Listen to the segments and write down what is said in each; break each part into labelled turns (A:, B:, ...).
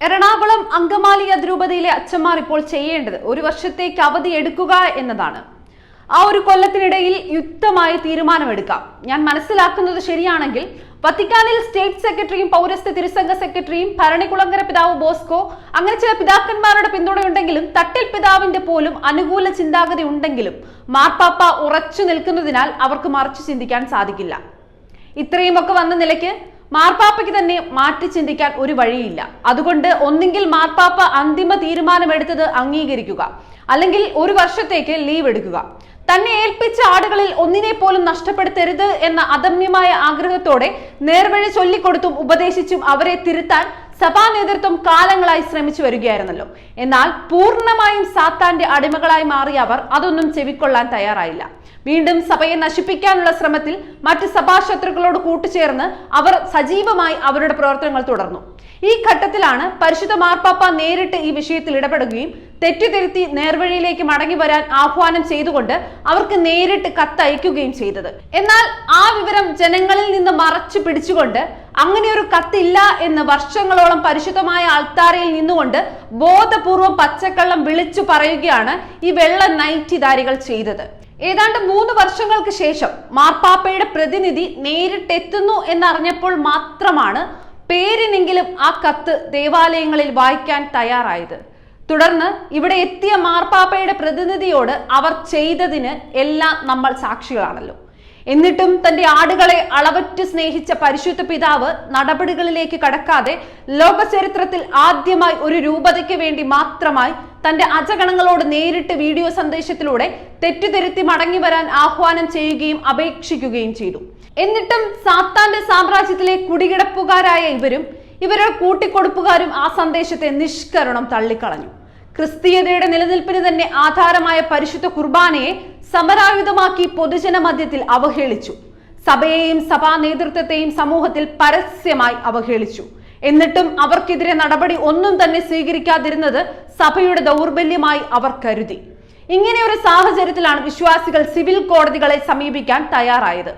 A: എറണാകുളം അങ്കമാലി അതിരൂപതയിലെ അച്ഛന്മാർ ഇപ്പോൾ ചെയ്യേണ്ടത് ഒരു വർഷത്തേക്ക് അവധി എടുക്കുക എന്നതാണ്. ആ ഒരു കൊല്ലത്തിനിടയിൽ യുക്തമായി തീരുമാനമെടുക്കാം. ഞാൻ മനസ്സിലാക്കുന്നത് ശരിയാണെങ്കിൽ വത്തിക്കാനിൽ സ്റ്റേറ്റ് സെക്രട്ടറിയും പൗരസ്ത്യ തിരുസംഘ സെക്രട്ടറിയും ഭരണികുളങ്ങര പിതാവ് ബോസ്കോ അങ്ങനെ ചില പിതാക്കന്മാരുടെ പിന്തുണയുണ്ടെങ്കിലും തട്ടിൽ പിതാവിന്റെ പോലും അനുകൂല ചിന്താഗതി ഉണ്ടെങ്കിലും മാർപ്പാപ്പ ഉറച്ചു നിൽക്കുന്നതിനാൽ അവർക്ക് മറിച്ചു ചിന്തിക്കാൻ സാധിക്കില്ല. ഇത്രയുമൊക്കെ വന്ന നിലയ്ക്ക് മാർപ്പാപ്പയ്ക്ക് തന്നെ മാറ്റി ചിന്തിക്കാൻ ഒരു വഴിയില്ല. അതുകൊണ്ട് ഒന്നെങ്കിൽ മാർപ്പാപ്പ അന്തിമ തീരുമാനമെടുത്തത് അംഗീകരിക്കുക, അല്ലെങ്കിൽ ഒരു വർഷത്തേക്ക് ലീവ് എടുക്കുക. തന്നെ ഏൽപ്പിച്ച ആടുകളിൽ ഒന്നിനെ പോലും നഷ്ടപ്പെടുത്തരുത് എന്ന അദമ്യമായ ആഗ്രഹത്തോടെ നേർവഴി ചൊല്ലിക്കൊടുത്തും ഉപദേശിച്ചും അവരെ തിരുത്താൻ സഭാ നേതൃത്വം കാലങ്ങളായി ശ്രമിച്ചു വരികയായിരുന്നല്ലോ. എന്നാൽ പൂർണ്ണമായും സാത്താന്റെ അടിമകളായി മാറിയ അവർ അതൊന്നും ചെവിക്കൊള്ളാൻ തയ്യാറായില്ല. വീണ്ടും സഭയെ നശിപ്പിക്കാനുള്ള ശ്രമത്തിൽ മറ്റ് സഭാശത്രുക്കളോട് കൂട്ടുചേർന്ന് അവർ സജീവമായി അവരുടെ പ്രവർത്തനങ്ങൾ തുടർന്നു. ഈ ഘട്ടത്തിലാണ് പരിശുദ്ധ മാർപ്പാപ്പ നേരിട്ട് ഈ വിഷയത്തിൽ ഇടപെടുകയും തെറ്റുതിരുത്തി നേർവഴിയിലേക്ക് മടങ്ങി വരാൻ ആഹ്വാനം ചെയ്തുകൊണ്ട് അവർക്ക് നേരിട്ട് കത്തയക്കുകയും ചെയ്തത്. എന്നാൽ ആ വിവരം ജനങ്ങളിൽ നിന്ന് മറച്ചു പിടിച്ചുകൊണ്ട് അങ്ങനെ ഒരു കത്തില്ല എന്ന് വർഷങ്ങളോളം പരിശുദ്ധമായ അൾത്താരയിൽ നിന്നുകൊണ്ട് ബോധപൂർവം പച്ചക്കള്ളം വിളിച്ചു പറയുകയാണ് ഈ വെള്ള നൈറ്റിധാരികൾ ചെയ്തത്. ഏതാണ്ട് 3 വർഷങ്ങൾക്ക് ശേഷം മാർപ്പാപ്പയുടെ പ്രതിനിധി നേരിട്ടെത്തുന്നു എന്നറിഞ്ഞപ്പോൾ മാത്രമാണ് പേരിനെങ്കിലും ആ കത്ത് ദേവാലയങ്ങളിൽ വായിക്കാൻ തയ്യാറായത്. തുടർന്ന് ഇവിടെ എത്തിയ മാർപ്പാപ്പയുടെ പ്രതിനിധിയോട് അവർ ചെയ്തതിന് എല്ലാം നമ്മൾ സാക്ഷികളാണല്ലോ. എന്നിട്ടും തന്റെ ആടുകളെ അളവറ്റ് സ്നേഹിച്ച പരിശുദ്ധ പിതാവ് നടപടികളിലേക്ക് കടക്കാതെ ലോക ചരിത്രത്തിൽ ആദ്യമായി ഒരു രൂപതയ്ക്ക് വേണ്ടി മാത്രമായി തന്റെ അജഗണങ്ങളോട് നേരിട്ട് വീഡിയോ സന്ദേശത്തിലൂടെ തെറ്റുതിരുത്തി മടങ്ങി വരാൻ ആഹ്വാനം ചെയ്യുകയും അപേക്ഷിക്കുകയും ചെയ്തു. എന്നിട്ടും സാത്താന്റെ സാമ്രാജ്യത്തിലെ കുടികിടപ്പുകാരായ ഇവരുടെ കൂട്ടിക്കൊടുപ്പുകാരും ആ സന്ദേശത്തെ നിഷ്കരണം തള്ളിക്കളഞ്ഞു. ക്രിസ്തീയതയുടെ നിലനിൽപ്പിന് തന്നെ ആധാരമായ പരിശുദ്ധ കുർബാനയെ സമരായുധമാക്കി പൊതുജന മധ്യത്തിൽ അവഹേളിച്ചു. സഭയെയും സഭാ നേതൃത്വത്തെയും സമൂഹത്തിൽ പരസ്യമായി അവഹേളിച്ചു. എന്നിട്ടും അവർക്കെതിരെ നടപടി ഒന്നും തന്നെ സ്വീകരിക്കാതിരുന്നത് സഭയുടെ ദൗർബല്യമായി അവർ കരുതി. ഇങ്ങനെ ഒരു സാഹചര്യത്തിലാണ് വിശ്വാസികൾ സിവിൽ കോടതികളെ സമീപിക്കാൻ തയ്യാറായത്.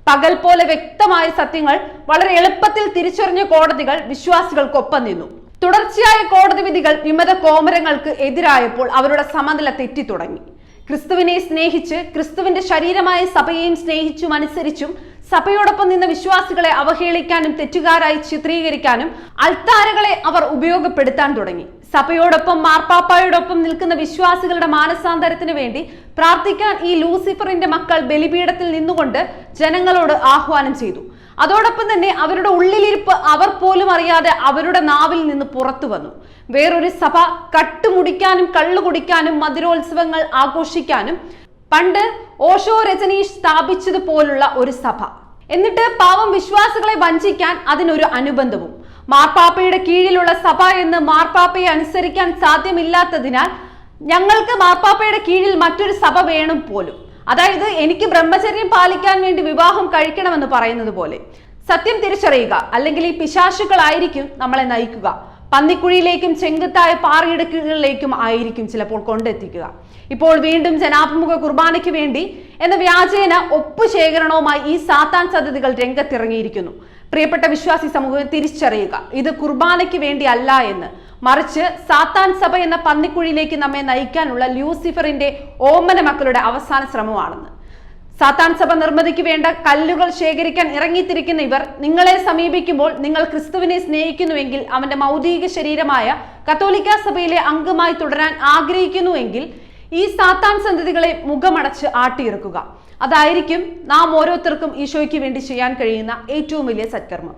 A: പകൽ പോലെ വ്യക്തമായ സത്യങ്ങൾ വളരെ എളുപ്പത്തിൽ തിരിച്ചറിഞ്ഞ കോടതികൾ വിശ്വാസികൾക്കൊപ്പം നിന്നു. തുടർച്ചയായ കോടതി വിധികൾ വിമത കോമരങ്ങൾക്ക് എതിരായപ്പോൾ അവരുടെ സമനില തെറ്റി തുടങ്ങി. ക്രിസ്തുവിനെ സ്നേഹിച്ച് ക്രിസ്തുവിന്റെ ശരീരമായ സഭയെയും സ്നേഹിച്ചും അനുസരിച്ചും സഭയോടൊപ്പം നിന്ന വിശ്വാസികളെ അവഹേളിക്കാനും തെറ്റുകാരായി ചിത്രീകരിക്കാനും അൾത്താരകളെ അവർ ഉപയോഗപ്പെടുത്താൻ തുടങ്ങി. സഭയോടൊപ്പം മാർപ്പാപ്പായോടൊപ്പം നിൽക്കുന്ന വിശ്വാസികളുടെ മാനസാന്തരത്തിന് വേണ്ടി പ്രാർത്ഥിക്കാൻ ഈ ലൂസിഫറിന്റെ മക്കൾ ബലിപീഠത്തിൽ നിന്നുകൊണ്ട് ജനങ്ങളോട് ആഹ്വാനം ചെയ്തു. അതോടൊപ്പം തന്നെ അവരുടെ ഉള്ളിലിരിപ്പ് അവർ പോലും അറിയാതെ അവരുടെ നാവിൽ നിന്ന് പുറത്തു വന്നു. വേറൊരു സഭ കട്ടുമുടിക്കാനും കള്ളുകുടിക്കാനും മധുരോത്സവങ്ങൾ ആഘോഷിക്കാനും പണ്ട് ഓഷോ രജനീഷ് സ്ഥാപിച്ചതുപോലുള്ള ഒരു സഭ. എന്നിട്ട് പാവം വിശ്വാസികളെ വഞ്ചിക്കാൻ അതിനൊരു അനുബന്ധവും. മാർപ്പാപ്പയുടെ കീഴിലുള്ള സഭ എന്ന് മാർപ്പാപ്പയെ അനുസരിക്കാൻ സാധ്യമില്ലാത്തതിനാൽ ഞങ്ങൾക്ക് മാർപ്പാപ്പയുടെ കീഴിൽ മറ്റൊരു സഭ വേണം പോലും. അതായത് എനിക്ക് ബ്രഹ്മചര്യം പാലിക്കാൻ വേണ്ടി വിവാഹം കഴിക്കണമെന്ന് പറയുന്നത് പോലെ. സത്യം തിരിച്ചറിയുക, അല്ലെങ്കിൽ ഈ പിശാചുക്കളായിരിക്കും നമ്മളെ നയിക്കുക. പന്നിക്കുഴിയിലേക്കും ചെങ്കുത്തായ പാറയിടുക്കുകളിലേക്കും ആയിരിക്കും ചിലപ്പോൾ കൊണ്ടെത്തിക്കുക. ഇപ്പോൾ വീണ്ടും ജനാഭിമുഖ കുർബാനയ്ക്ക് വേണ്ടി എന്ന വ്യാജേന ഒപ്പുശേഖരണവുമായി ഈ സാത്താൻ സന്തതികൾ രംഗത്തിറങ്ങിയിരിക്കുന്നു. പ്രിയപ്പെട്ട വിശ്വാസി സമൂഹം തിരിച്ചറിയുക, ഇത് കുർബാനയ്ക്ക് വേണ്ടി അല്ല എന്ന്, മറിച്ച് സാത്താൻ സഭ എന്ന പന്നിക്കുഴിയിലേക്ക് നമ്മെ നയിക്കാനുള്ള ലൂസിഫറിന്റെ ഓമന മക്കളുടെ അവസാന ശ്രമമാണെന്ന്. സാത്താൻ സഭ നിർമ്മിതിക്ക് വേണ്ട കല്ലുകൾ ശേഖരിക്കാൻ ഇറങ്ങിത്തിരിക്കുന്ന ഇവർ നിങ്ങളെ സമീപിക്കുമ്പോൾ നിങ്ങൾ ക്രിസ്തുവിനെ സ്നേഹിക്കുന്നുവെങ്കിൽ അവന്റെ മൗതിക ശരീരമായ കത്തോലിക്ക സഭയിലെ അംഗമായി തുടരാൻ ആഗ്രഹിക്കുന്നുവെങ്കിൽ ഈ സാത്താൻ സന്തതികളെ മുഖമടച്ച് ആട്ടിയിറക്കുക. അതായിരിക്കും നാം ഓരോരുത്തർക്കും ഈശോയ്ക്ക് വേണ്ടി ചെയ്യാൻ കഴിയുന്ന ഏറ്റവും വലിയ സത്കർമ്മം.